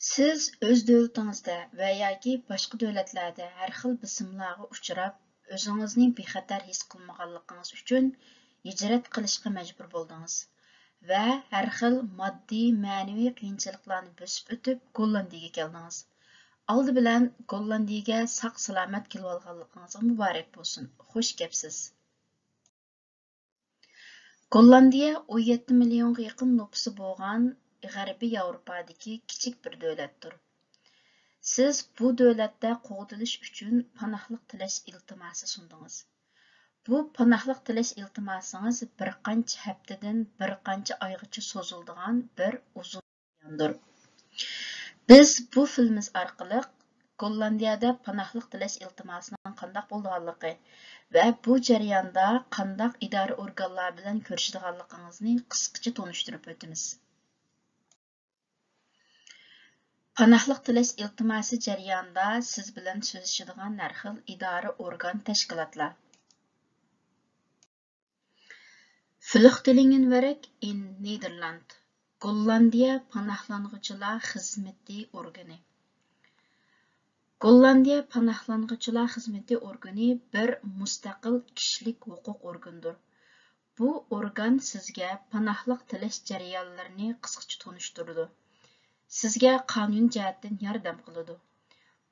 Siz öz dövlətinizdə və yoki başqa dövlətlərdə hər xil bisimlərə uçrab, özünüzni bexətər his qılmağanlığınız üçün hicrət qilishqa məcbur boldunuz və hər xil maddi, mənəvi qiyinchiliklarni bösüb ötüb Gollandiyaga keldiniz. Aldı bilan Gollandiyaga saq-salamat kelib olganlığınızga mübarək bolsun. Xoş gəpsiz. Gollandiya 17 milyonga yaqın nüfusu bolğan G'arbiy Yevropadagi kichik bir davlatdir. Siz bu davlatda qo'g'dilish uchun panohlik tilash iltimosi sundingiz. Bu panohlik tilash iltimosingiz bir qancha haftadan bir qancha oygacha so'ziladigan bir uzun jarayondir. Biz bu filmimiz orqali Gollandiyada panohlik tilash iltimosining qanday bo'lganligi va bu jarayonda qanday idora organlar bilan ko'rishadiganligingizni qisqacha tanishtirib o'tamiz. Panohlik tilash iltimosi jarayonida siz bilan so'zlashadigan har xil idora organ tashkilotlar. Flüchtlingen in Niderland. Gollandiya panohlanğıçılar xizmeti organi. Gollandiya panohlanğıçılar xizmeti organi bir mustaqil kishilik huquq organıdır. Bu organ sizga panohlik tilash jarayonlarini qisqacha tanishtiradi. Sizga qonun jihatdan yordam qiladi.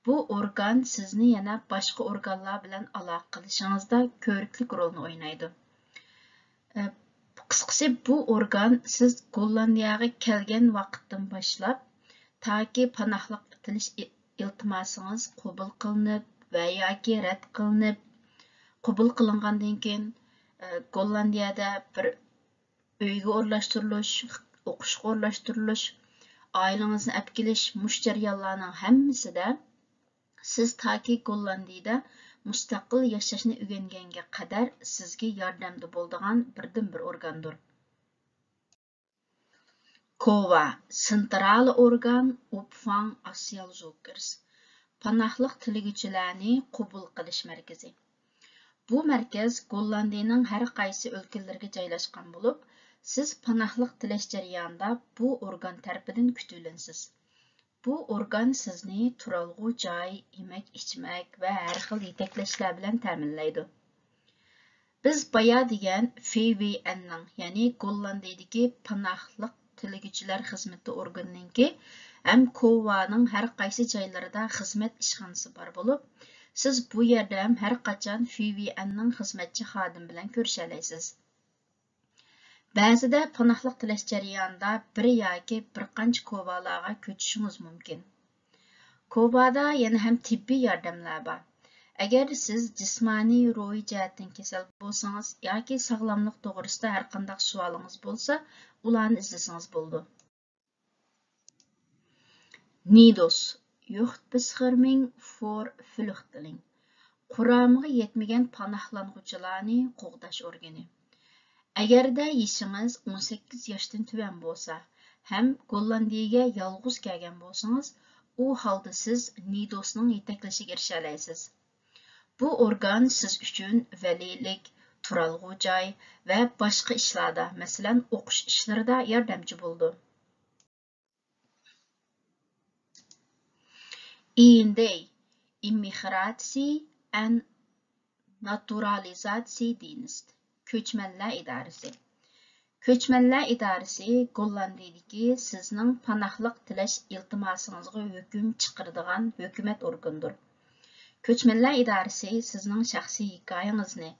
Bu organ sizni yana boshqa organlar bilan aloqa qilishingizda ko'riklik rolni o'ynaydi. Qisqasi bu organ siz Gollandiyaga kelgan vaqtdan boshlab toki panohlik tilash iltimosingiz qabul qilinib va yoki rad qilinib, qabul qilingandan keyin Gollandiyada bir uyga o'rlashtirilish, o'qishga o'rlashtirilish, ailengizni olib kelish mush jarayonlarning hammasida siz toki Gollandiyada mustaqil yashashni o'rganganga qadar sizga yordamda bo'ladigan birdan bir organdir. KOVA Sentral Organ Opfang Asylzoekers panohlik tilaguvchilarni qabul qilish markazi. Bu markaz Gollandiyaning har qaysi o'lkalariga joylashgan bo'lib, siz panohlik tilash jarayonida bu organ tarafidan kutilinsiz. Bu organ sizni turalg'u joy, yemak-ichmak va har xil yetaklashlar bilan ta'minlaydi. Biz baya degan FVN'ning, ya'ni Gollandiyadagi panohlik tilaguvchilar xizmati organininki ham KOVAning har qaysi joylarida xizmat ishxonasi bor bo'lib, siz bu yerda ham har qachon FVNning xizmatchi xodim bilan ko'risha olasiz. Ba'zida panohlik tilash jarayonida bir yoki bir qancha KOVAlarga ko'chishingiz mumkin. KOVAda yana ham tibbiy yordamlar bor. Agar siz jismoniy ruhiy jihatdan kasal bo'lsangiz yoki sog'lomlik to'g'risida har qanday savolingiz bo'lsa, ularni izlasangiz bo'ldi. NIDOS Yuchtbescherming for Flüchtling Quramiga yetmagan panohlanuvchilarni qo'g'dash organi. Agarda yoshingiz 18 yoshdan tuvan bo'lsa, ham Gollandiyaga yolg'iz kelgan bo'lsangiz, u holda siz NIDOSning yetaklashiga erisha olasiz. Bu organ siz uchun valilik, turalg'u joy va boshqa ishlarda, masalan, o'qish ishlarida yordamchi bo'ldi. IND Immigratie en Naturalisatiedienst Ko'chmanlar idorasi. Ko'chmanlar idorasi Gollandiyadagi sizning panohlik tilash iltimosingizga hukm chiqaradigan hukumat organidir. Ko'chmanlar idorasi sizning shaxsiy hikoyangizni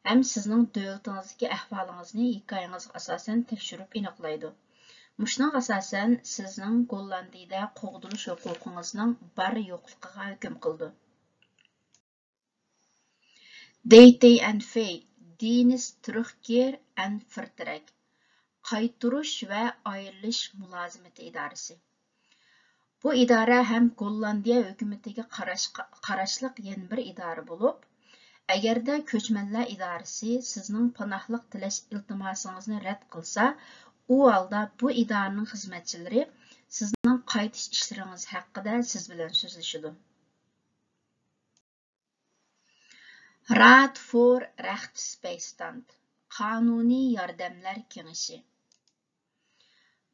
ham sizning davlatingizdagi ahvolingizni hikoyangizga asosan tekshirib aniqlaydi. Mushunga asosan sizning Gollandiyada qo'g'dilish huquqingizning bor yo'qligiga hukm qildi. DTNF Dienst Terugkeer en Vertrek qaytirish va ayrilish mulozimati idorasi. Bu idora ham Gollandiya hukumatiga qarashliq yana bir idora bo'lib, agarda ko'chmanlar idorasi sizning panohlik tilash iltimosingizni rad qilsa, u holda bu idoraning xizmatchilari sizning qaytish ishlaringiz haqida siz bilan so'zlashadi. Rat for Rechtsbeistand Qonuniy yordamlar kengashi.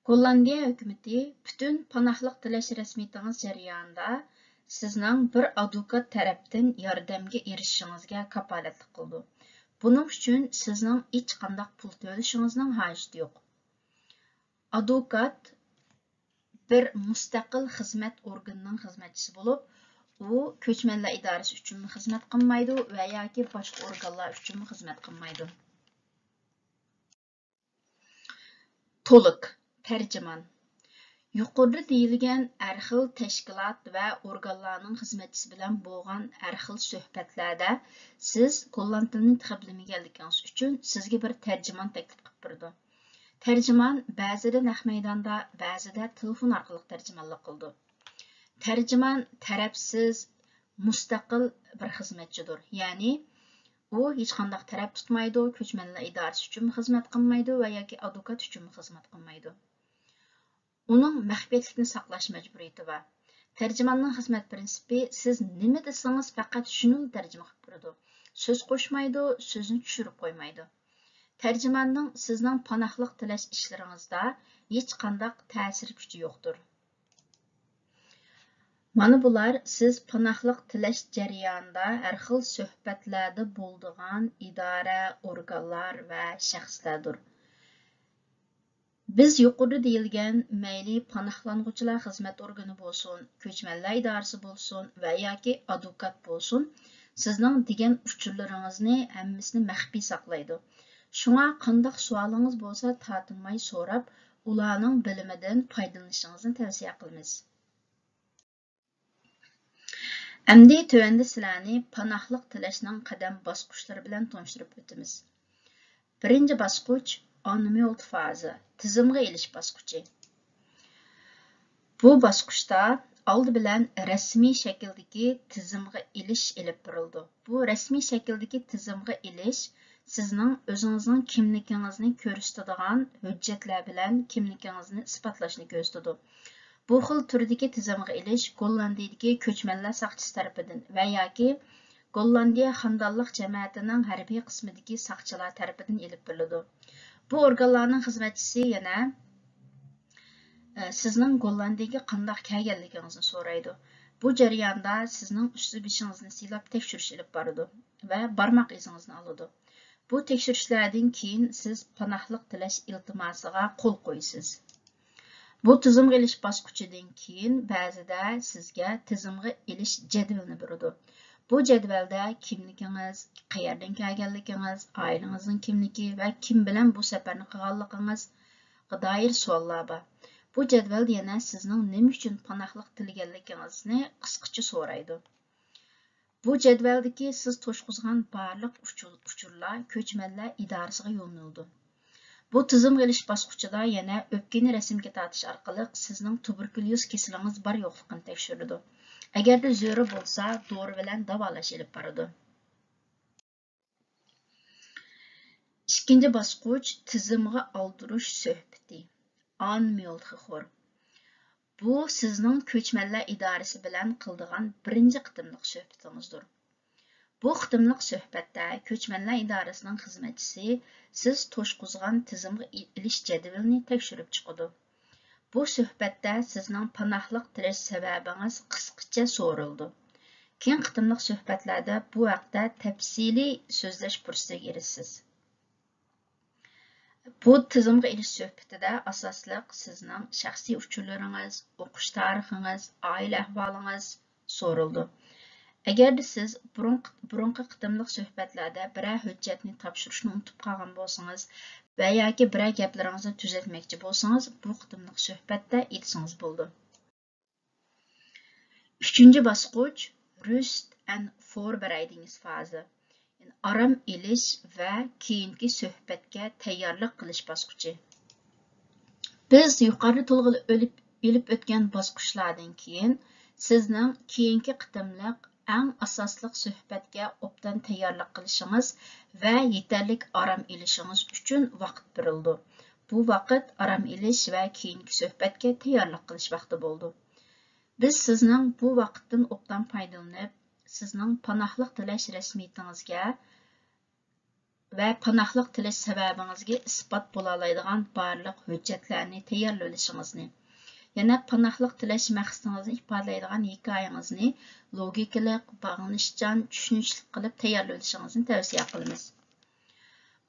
Gollandiya hökuməti bütün panahlıq tiləş rəsmiyyətiniz jarayonida sizning bir advokat tərəfindən yordamga erishishingizga kafolatlik qildi. Buning uchun sizning hech qanday pul to'lashingizning hojati yo'q. Advokat bir mustaqil xizmat organining xizmatchisi bo'lib, u ko'chmanlar idorasi uchun xizmat qilmaydi va yoki boshqa organlar uchun xizmat qilmaydi. To'liq tərcüman. Yuqorida deyilgan har xil tashkilot va organlarning xizmatchisi bilan bo'lgan har xil suhbatlarda siz golland tilini bilmaganligingiz uchun sizga bir tarjimon taklif qilib berdi. Tarjimon ba'zida naq maydonda, ba'zida telefon orqali tarjimonlik qildi. Tarjimon tarafsiz, mustaqil bir xizmatchidir. Ya'ni u hech qanday taraf tutmaydi, ko'chmanlar idorasi uchun xizmat qilmaydi va yoki advokat uchun xizmat qilmaydi. Uning maxfiyatlikni saqlash majburiyati bor. Tarjimonning xizmat prinsipi siz nima desangiz faqat shuni tarjima qilib beradi. So'z qo'shmaydi, so'zni tushirib qo'ymaydi. Tarjimonning sizning panohlik tilash ishlaringizda hech qanday ta'sir kuchi yo'qdir. Mana bular siz panohlik tilash jarayonida har xil suhbatlarda bo'ladigan idora, organlar va shaxslardir. Biz yuqorida deyilgan mayli panohlanuvchilar xizmat organi bo'lsin, ko'chmanlar idorasi bo'lsin va yoki advokat bo'lsin, sizning degan uchurlaringizni hammasini maxfiy saqlaydi. Shunga qanday savolingiz bo'lsa, tatinmay so'rab, ularning bilimidan foydalanishingizni tavsiya qilamiz. Endi tövəndə sizlarni panohlik tilashning qadam bosqichlari bilan tanishtirib o'tamiz. Birinchi bosqich onmyold fazi, tizimga elish bosqichi. Bu bosqichda oldi bilan rasmiy shakldagi tizimga elish elib berildi. Bu rasmiy shakldagi tizimga elish sizning o'zingizning kimligingizni ko'rsatadigan hujjatlar bilan kimligingizni isbotlashni ko'rsatadi. Bu xil turdagi tizimga elish Gollandiyadagi ko'chmanlar saqchisi tarafidan va yoki Gollandiya xandonlik jamiyatining harbiy qismidagi saqchilar tarafidan elib beriladi. Bu organlarning xizmatchisi yana sizning Gollandiyaga qanday kelganligingizni so'raydi. Bu jarayonda sizning usti-beshingizni silab tekshirish olib boradi va barmoq izingizni oladi. Bu tekshirishlardan keyin siz panohlik tilash iltimosiga qo'l qo'yasiz. Bu tizimga elish bosqichidan keyin ba'zida sizga tizimga elish jadvalini beradi. Bu jadvalda kimligingiz, qayerdan kelganligingiz, oilangizning kimligi va kim bilan bu safarni qilganligingizga doir savollar bor. Bu jadvalda yana sizning nima uchun panohlik tilaganligingizni qisqacha so'raydi. Bu jadvaldagi siz to'shqizgan barliq uchurlar ko'chmanlar idorasiga yo'naldi. Bu tizimga elish bosqichida yana o'pkani rasmga tortish orqali sizning tuberkulyoz kasalligingiz bor yo'qligini tekshiradi. Agarda zo'ri bo'lsa, dori bilan davolash olib boradi. Ikkinchi bosqich tizimga oldirish suhbati. Anmyoldxor. Bu sizning ko'chmanlar idorasi bilan qildigan birinchi qitimliq suhbatingizdir. Bu qitimliq suhbatda ko'chmanlar idorasining xizmatchisi siz to'shqizgan tizimga elish jadvalini tekshirib chiqadi. Bu suhbatda sizning panohlik tilash sababingiz qisqacha so'rildi. Keyin qitimliq suhbatlarda bu haqda tafsiliy so'zlash fursatiga erishsiz. Bu tizimga elish suhbatida asosliq sizning shaxsiy uchurlaringiz, o'qish tarixingiz, oila ahvolingiz so'rildi. Agarda siz burunqi qitimliq suhbatlarda biror hujjatni topshirishni unutib qolgan bo'lsangiz va yoki biror gaplaringizni tuzatmoqchi bo'lsangiz, bu qitimliq suhbatda aytsangiz bo'ldi. Uchinchi bosqich rust and forberedings fazi. Aram elish va keyingi suhbatga tayyorlik qilish bosqichi. Biz yuqori to'lg'ili olib o'tgan bosqichlardan keyin sizning keyingi qitimliq eng asosliq suhbatga obdan tayyorlik qilishingiz va yetarlik aram elishingiz uchun vaqt berildi. Bu vaqt aram elish va keyingi suhbatga tayyorlik qilish vaqti bo'ldi. Biz sizning bu vaqtdan obdan foydalanib, sizning panohlik tilash rasmiyatingizga və panahlıq tiləş səbəbinizə isbat bolalaydigan barlıq hüccətlərini tayyorlashınızı, yana panahlıq tiləş məqsədinizni ifadələydigan hekayənizni logikalik, bağlanışchan, tushunishli qilib tayyorlashingizni tavsiya qilamiz.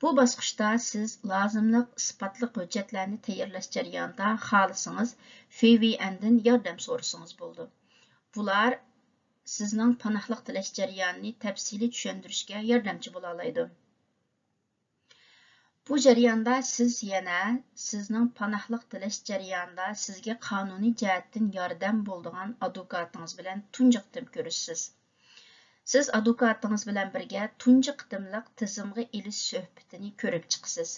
Bu basqıçda siz lazımlıq isbatlıq hüccətlərini tayyorlash jarayonida xohlasangiz FVN'dan yordam so'rasangiz bo'ldi. Bular sizning panahlıq tiləş jarayonini təfsili tushuntirishga yordamchi bo'la oladi. Bu jarayonda siz yana sizning panahlıq tiləş jarayonida sizga qonuniy jihatdan yordam bo'ladigan advokatingiz bilan tunji qitim ko'rishsiz. Siz advokatingiz bilan birga tunji qitimliq tizimga ilish suhbatini ko'rib chiqsiz.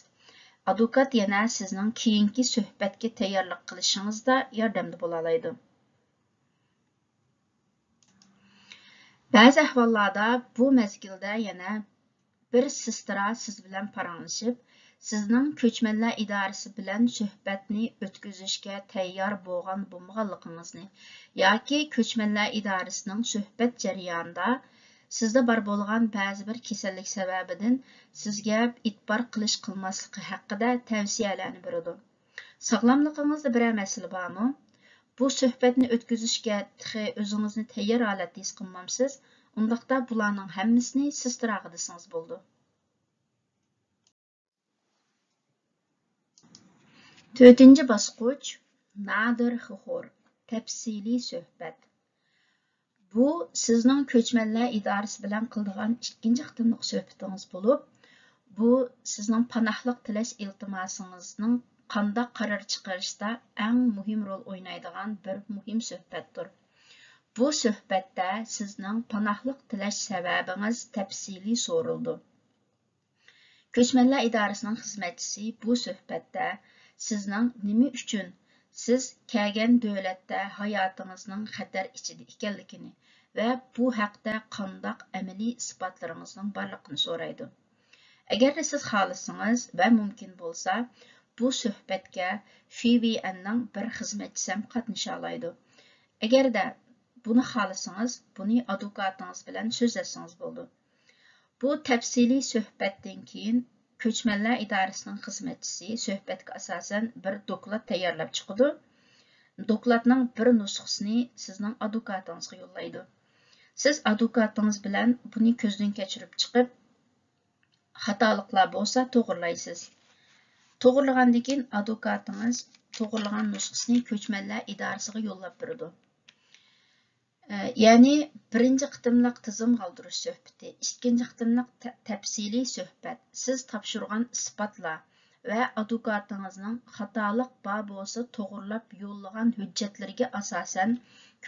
Advokat yana sizning keyingi suhbatga tayyorlik qilishingizda yordamda bo'la oladi. Ba'zi ahvollarda bu mezgilda yana bir sistra siz bilan paranglashib, sizning ko'chmanlar idorasi bilan suhbatni o'tkazishga tayyor bo'lgan bo'lmaganligingizni yoki ko'chmanlar idorasining suhbat jarayonida sizda bor bo'lgan ba'zi bir kasallik sababidan sizga e'tibor qilish qilmasligi haqida tavsiyalarni beradi. Sog'lomligingizda biror masala bormi? Bu suhbatni o'tkazishga o'zingizni tayyor holatda his qilmamsiz? Undaqda bularning hammasini siz desangiz bo'ldi. To'rtinchi bosqich nadir xixor, tafsiliy suhbat. Bu sizning ko'chmanlar idorasi bilan qiladigan ikkinchi qitimliq suhbatingiz bo'lib, bu sizning panohlik tilash iltimosingizning qanday qaror chiqarishda eng muhim rol o'ynaydigan bir muhim suhbatdir. Bu suhbatda sizning panohlik tilash sababingiz tafsiliy so'rildi. Ko'chmanlar idorasining xizmatchisi bu suhbatda sizning nima uchun siz kelgan davlatda hayotingizning xatar ichida ekanligini va bu haqda qanday amaliy isbotlaringizning borligini so'raydi. Agar siz xohlasangiz va mumkin bo'lsa, bu suhbatga FVN'ning bir xizmatchisi ham qatnasha oladi. Agarda buni xohlasangiz, buni advokatingiz bilan so'zlasangiz bo'ldi. Bu tafsiliy suhbatdan keyin Ko'chmanlar idorasining xizmatchisi suhbatga asosan bir doklad tayyorlab chiqadi. Dokladning bir nusxasini sizning advokatingizga yo'llaydi. Siz advokatingiz bilan buni ko'zdan kechirib chiqib, xatoliklar bo'lsa to'g'rilaysiz. To'g'rilagandan keyin advokatingiz to'g'rilagan nusxasini ko'chmanlar idorasiga yo'llab beradi. Ya'ni birinchi qitimliq tizim qaldirish suhbati, ikkinchi qitimliq tafsiliy suhbat, siz topshirgan isbotlar va advokatingizning xatolik bor bo'lsa to'g'rilab yo'llagan hujjatlarga asosan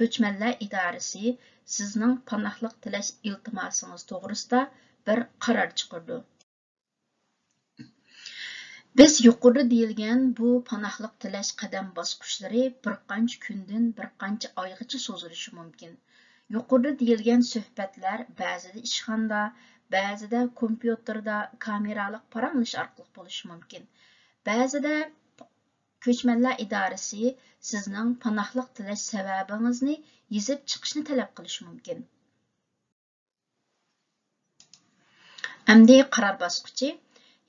ko'chmanlar idorasi sizning panohlik tilash iltimosingiz to'g'risida bir qaror chiqardi. Biz yuqorida deyilgan bu panohlik tilash qadam bosqichlari bir qancha kundan bir qancha oygacha cho'zilishi mumkin. Yuqorida deyilgan suhbatlar ba'zida ishxonada, ba'zida kompyuterda kameralik paranglish orqali bo'lishi mumkin. Ba'zida ko'chmanlar idorasi sizning panohlik tilash sababingizni yozib chiqishni talab qilishi mumkin. Endi qaror bosqichi,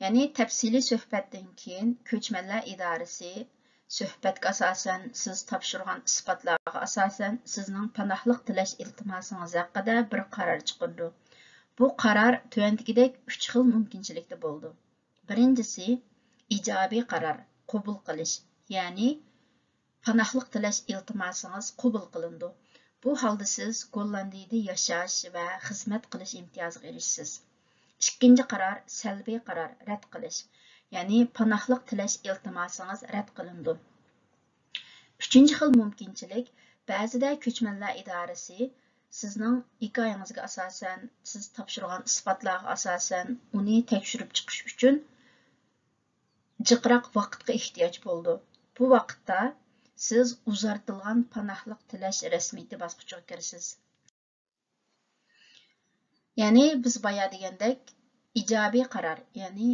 ya'ni tafsiliy suhbatdan keyin ko'chmanlar idorasi suhbatga asosan siz topshirgan isbotlarga asosan sizning panohlik tilash iltimosingiz haqida bir qaror chiqardi. Bu qaror tuvandagidek 3 xil mumkinchilikda bo'ldi. Birinchisi ijobiy qaror qabul qilish, ya'ni panohlik tilash iltimosingiz qabul qilindi. Bu holda siz Gollandiyada yashash va xizmat qilish imtiyoziga erishsiz. İkinci qaror salbiy qaror rad qilish, ya'ni panohlik tilash iltimosingiz rad qilindi. Uchinchi xil mumkinchilik, ba'zida ko'chmanlar idorasi sizning hikoyangizga asosan, siz topshirgan isbotlarga asosan uni tekshirib chiqish uchun jiqroq vaqtga ehtiyoj bo'ldi. Bu vaqtda siz uzartilgan panohlik tilash rasmiyati bosqichiga kirasiz. Ya'ni biz boya degandek ijobiy qaror, ya'ni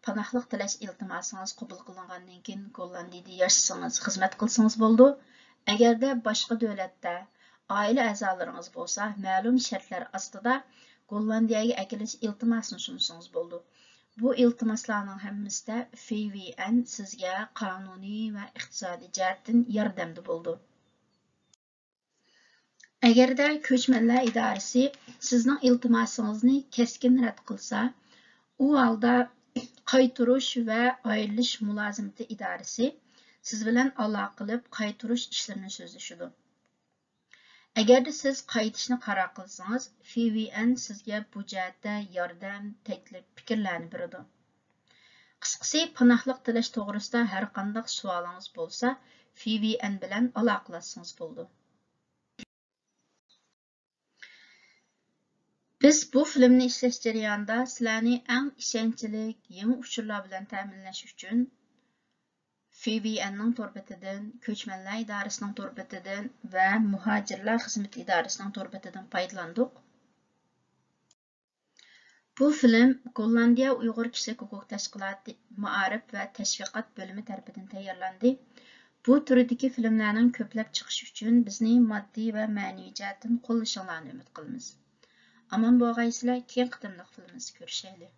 panohlik tilash iltimosingiz qabul qilingandan keyin Gollandiyada yashasangiz, xizmat qilsangiz bo'ldi. Agarda boshqa davlatda oila a'zolaringiz bo'lsa, ma'lum shartlar ostida Gollandiyaga akilish iltimosini sunsangiz bo'ldi. Bu iltimaslarning hammasida FVN sizga qonuniy va iqtisodiy jihatdan yordamda bo'ldi. Agarda ko'chmanlar idorasi sizning iltimosingizni keskin rad qilsa, u holda qaytarish va ayrilish mulozimati idorasi siz bilan aloqa qilib qaytarish ishlarini so'zlashadi. Agarda siz qaytishni qaror qilsangiz, FVN sizga bu jihatda yordam, taklif, fikrlarni beradi. Qisqasi, panohlik tilash to'g'risida har qanday savolingiz bo'lsa, FVN bilan aloqalashsangiz bo'ldi. Biz bu filmni ishlash jarayonida sizlarni eng ishonchli yangi uchurlar bilan ta'minlash uchun FVNning to'rbetidan, ko'chmanlar idorasining to'rbetidan va muhojirlar xizmat idorasining to'rbetidan foydalandik. Bu film Gollandiya Uyg'ur kishilik huquq tashkiloti Ma'arif va tashviqot bo'limi tomonidan tayyorlandi. Bu turdagi filmlarning ko'plab chiqishi uchun bizni moddiy va ma'naviy jihatdan qo'llashinglarni umid qilamiz. Aman bo'lg'aysizlar, keyin qitimliq filmimizni ko'rishaylik.